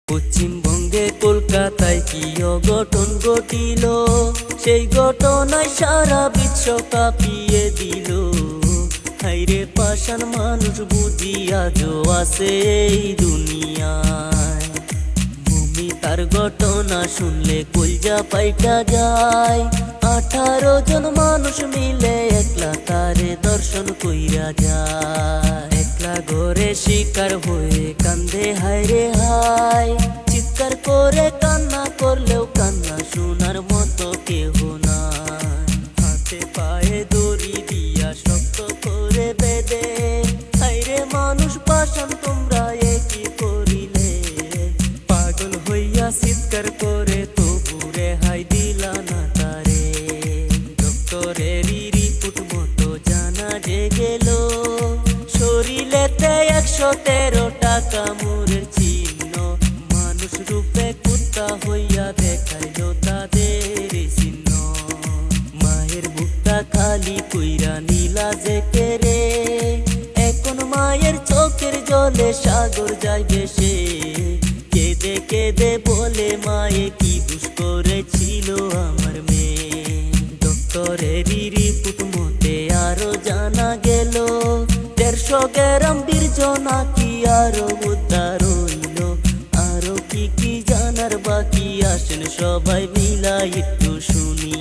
পশ্চিমবঙ্গে কলকাতায় কি অঘটন ঘটিল, সেই ঘটনায় সারা বিশ্ব কাঁপিয়ে দিল। হাইরে পাষাণ মানুষ বুঝি আজও আছে এই দুনিয়ায়। মমিতার ঘটনা শুনলে কলজা পাইটা যায়। 18 জন মানুষ মিলে একলা তারে দর্শন কইরা যায়। একলা ঘরে শিকার হয়ে কান্দে হায়রে হায়। চিৎকার করে কান্না করলেও কান্না শোনার মতো কেহ নাই। হাতে পায়ে দড়ি দিয়া শক্ত করে বেঁধে, হায়রে মানুষ পাষাণ তোমরা কি করিলে। পাগল হইয়া চিৎকার করে তবু রেহাই দিলা না তারে। ডক্টরেরই রিপোর্ট মতো জানা যে গেল, শরীরেতে 113 টাকা মুরের চিহ্ন। মানুষ রূপে কুত্তা হইয়া দেখাইল তাদের চিহ্ন। মায়ের বুকটা খালি কইরা নীলা যে কেরে, এখন মায়ের চোখের জলে সাগর যাইবে সে। কেঁদে কেঁদে বলে মায়ে কি দুষ করেছিল আমার মেয়ে। ডক্টরেরই রিপোর্ট মতে আরো জানা গেল, 150 গ্রাম বীর্য নাকি আরো উদ্ধার হইল। আরো কি কি জানার বাকি, আসেন সবাই মিলা একটু শুনি।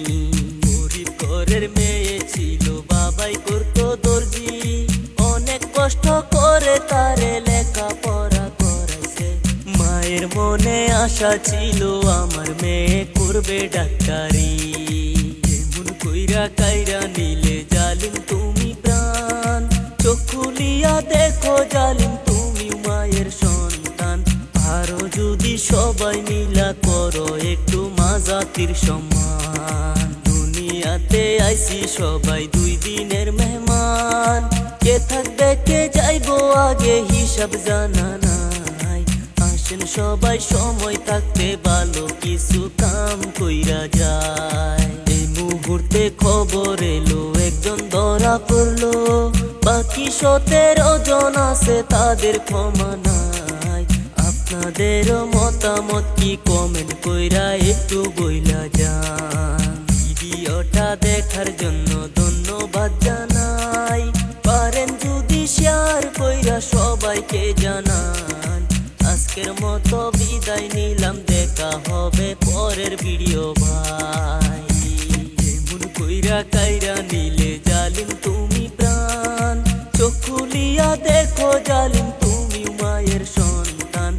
গরিব ঘরের মেয়ে ছিল, বাবাই করতো দর্জি। অনেক কষ্ট করে তারে লেখাপড়া করাইছে। মায়ের মনে আশা ছিল আমার মেয়ে করবে ডাক্তারি। এমন কইরা কাইরা নিলে জালিম তুমি প্রাণ। চোখ খুলিয়া দেখো জালিম তুমি মায়ের সন্তান। আরো যদি সবাই মিলা করো একটু মা জাতির সম্মান। দুনিয়াতে আইছি সবাই 2 দিনের মেহমান। কে থাকবে কে যাইবো আগে হিসাব জানা নাই। আসেন সবাই সময় থাকতে ভালো কিছু কাম কইরা যায়। এই মুহূর্তে খবর এলো একজন ধরা পড়লো, বাকি 17 জন আছে তাদের ক্ষমা নাই। আপনাদের মতামত কি কমেন্ট কইরা একটু বইলা যান। ভিডিওটা দেখার জন্য ধন্যবাদ জানাই। পারেন যদি শেয়ার কইরা সবাইকে জানান। আজকের মতো বিদায় নিলাম, দেখা হবে পরের ভিডিও ভাই। এমন কইরা কাইরা নিলে জালিম তুমি প্রাণ। চোখ খুলিয়া দেখো জালিম তুমি মায়ের সন্তান।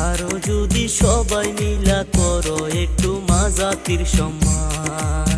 আরো যদি সবাই মিলা করো একটু মা জাতির সম্মান।